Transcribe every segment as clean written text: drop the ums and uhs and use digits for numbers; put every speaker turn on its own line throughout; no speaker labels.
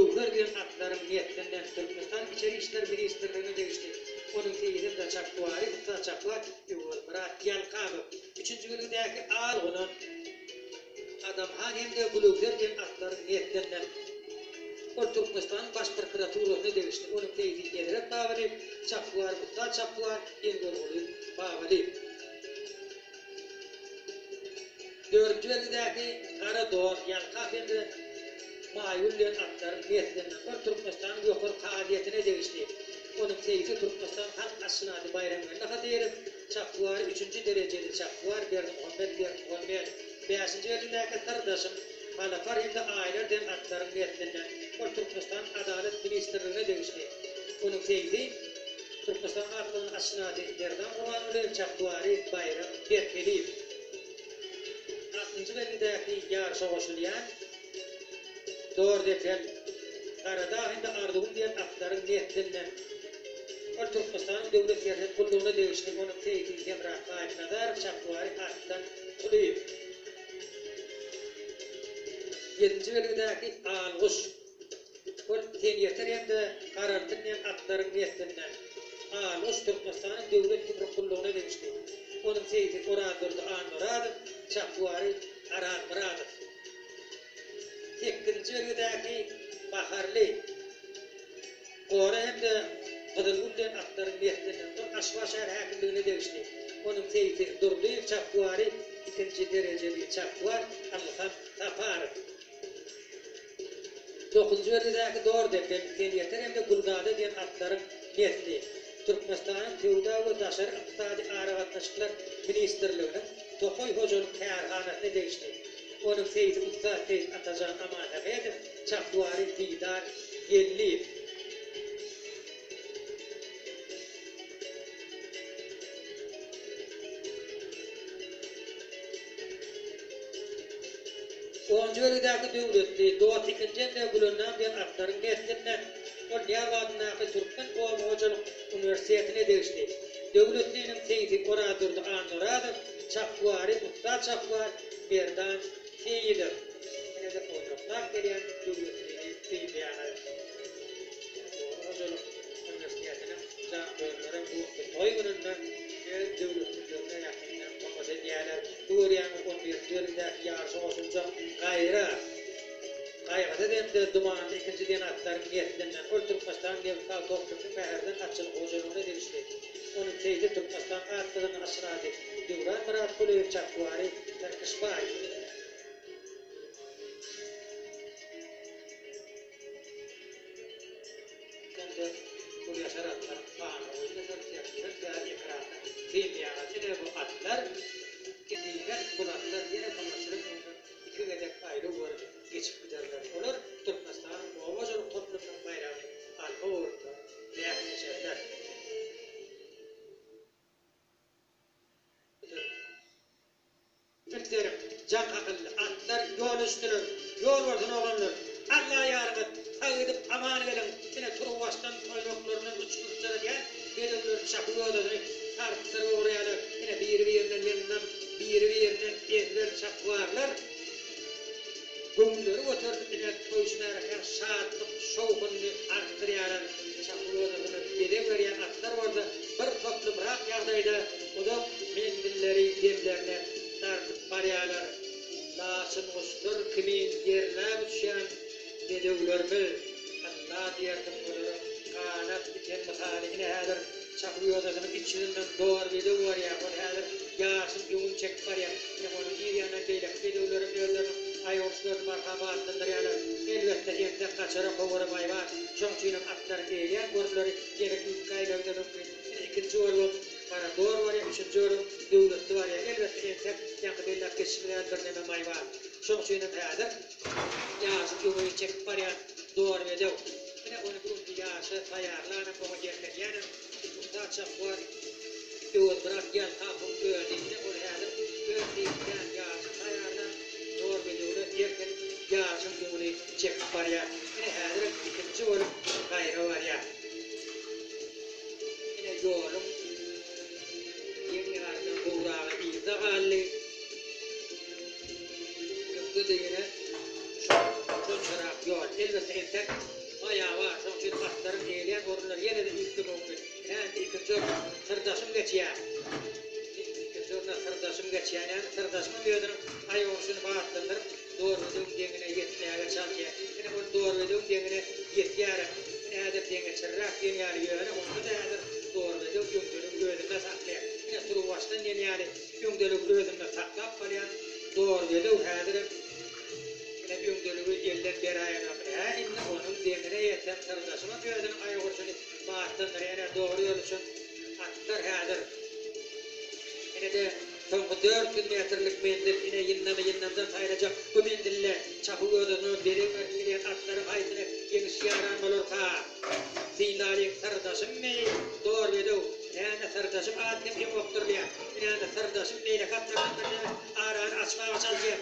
Buluglar diyen atların niyetlerinden Türkmenistan İçeri İşler Ministerliğine değişti. Onun teyidi de çaktuari, usta çaklar, Murat Yalkabı. Üçüncü bölümdeki ağırlığının adam hem de buluglar diyen atların niyetlerinden Türkmenistan Baş Prokuraturluğuna değişti. Onun teyidi yedirek bağlı, çaktuari, usta çaklar, İngol'u bağlı. Dördüncü bölümdeki Karador, Yalkabı Mayullen atların niyetlerinden Türkmenistan'ın yukarı kadiyetine değişti. Onun teyfi Türkmenistan halk asınadı bayramlarına kadar çapıları 3. dereceli çapılar verdi Muhammed. 5. yerindeki kardeşim Malafar hem de ailelerden atların niyetlerinden Türkmenistan Adalet Ministerliğine değişti. Onun teyfi Türkmenistan halkının asınadı yerden olan çapıları bayram vermeli. 6. yerindeki yarışa koşulayan Doğru defen, Karadağ hem de Arduğun diyen atların niyetlerinden Türkmenistan'ın devlet yerine kulluğuna değişti. Onun teyitli Emrah Kayıtnadar çapıları attan kuluyup. 7. bölümdeki Alğuş. Bu teniyetler hem de karartırlayan atların niyetlerinden Alğuş Türkmenistan'ın devlet kulluğuna değişti. Onun teyitli Oradır'da Anmuradır, çapıları Arad Muradır. 8. bölümdeki Baharlı. Kora hem de Kıdılgül'den atların niyetlerinden Aşvaşehir hakimliğine değişti. Onun teyiti Durluyev çapıları 2. dereceli çapılar Allah'tan Tapar. 9. bölümdeki Doğru defen teniyetler hem de Gulgada diyen atların niyetli. Türkmenistan'ın Tevda ve Daşarı İktisadi Aravatlaşıklar Ministerliğinin Tokoy Hocalık Kayarhanetine değişti. Onun teyidi Usta Teyit Atacan Aman Efe'dir, çapıları Didar Yelliyev. 10. bölümdeki devletli Doğu Tikince de bulunan diyen atların niyetlerinden o Diyarbakır'daki Türkmen Hocalık Üniversitesi'ne değişti. Devletlinin teyidi Oradır'da Anmuradır, çapıları Usta çapılar Berdan Teyidir. Yine de fotoğraflar gelen devletliğini teyidiyana Hocalık Üniversitesi'ne can bölümlere bu toy gününden devletlilerine yakından topladı diyeler. Doğruyanı 11. bölümdeki yarışı olsunca gayra. Gayrada de dumanında 2. diyen atların niyetlerinden Türkmenistan Devlet Toplum'un Meher'den açılık hocalığına değişti. Onun teyidi Türkmenistan atlarının asınadı. Divran Murat Kuleyev çapıları Terkışbay. Şimdi bu yaşar atların bağını oynadır, tiyatırlar, ekranda, filmiyatı bu atlar Diğer kulaklar yine konuşuruz. İki gedek ayrı uğurdu. Geçip giderler. Olur Türkmenistan'ın Boğazılık toplumunun bayrağı arka uğurdu. Değerli yaşarlar. Türklerim, can akıllı, atlar yol üstünür, yol ordunu olanlar. Allah'a yargı, tağıdıp aman edelim. Yine Turuvas'tan toynoklarının uçmuşları diyen, bedenlerin çapığı odasını tartıştırı uğrayalı. Yine bir-birinin yanından bir-birinin evler çapılarlar. Gümleri oturduğuna koyuşlarken şahatlık, şovkunlu arttırıyorlar. Çapığı odasını bede veren atlar orada. Bir toplu bırak yağdaydı. O da mendilleri demlerine tartıp barıyorlar. Lasın ustur kimin yerine düşen dedevler bil. Allah diyerdim bunları. Kanat biten mihaline hadir. Çapığı odasının içinden doğru bedev var ya. Yaşın yoğun çek var ya. Onun bir yana beylek bedevlerin öllerin ayolsuların marhamatındır yani. Elbette yerde kaçara kovara bay var. Çoğunçuyla atları değilen gorları gerek ülkaylarda mümkün. İkinci orum para doğru var ya. Üçüncü orum devletli var ya. Elbette yerde yankı beylek geçimler birleme may var. Çoğunçuyla hadir. Yaşın yoğun çek var ya. Doğru bedev. Yine onu kurdu yaşı tayarlarına kova gerken yani. Usta çap var. Yoğun bırak yan kapım öğrendiğinde onu hadir. Öğrendiğinden yaşı tayarlarına doğru bedevle yerken yaşın yoğunu çek var ya. Yine hadir ikinci orum gayrı var ya. Yine yolum yeni yardım uğrağı izah halli. Yoktu da yine şu çorak yol elbette enter bayağı var. Son için atların eğleyen orunlar yine de üstü oldu. Yani ikinci sırdaşım geçiyor. İkinci oruna sırdaşım geçiyor. Yani sırdaşımın bir ödünün ay oluşunu bağıttındırıp doğru ödüm dengine yetmeye çalışıyor. Yine bu doğru ödüm dengine yetkiyarı. Eğer denge çırrak dengeli yöne onu da eğer doğru ödüm yüngdölüm gözümde saklıyor. Yine suru baştan yani yüngdölüm gözümde saklap kalyan doğru ödüm eğer yine yüngdölümü elden bir ayağına yapıyor. Yine onun dengine yeten sırdaşıma bir ödüm ay oluşunu bağıttındır. Yani doğru ölçün attır eğer. Yine de soňky 4 metrlik mendil ine yinnamdan taýrajak bu mendille çapy ödünü berip berýän atlaryň aýtyny geniş ýaran bolurka. Dinlaryň sırdaşym me dor bedew. Näme sırdaşym atym hem okturlýar. Näme sırdaşym meýle katlarynda aran açmaga çalýar.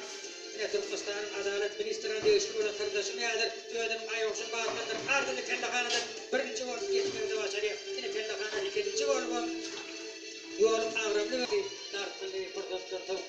Ine Türkmenistan Adalet Ministrine değişik bolan sırdaşym ýadyr. Ödün aýoşun bagynda ardyny kendahanada birinji bolup geçmekde başarýar. Ine kendahana ikinji bolup yol avramlı dartlı fırsatlar tavuk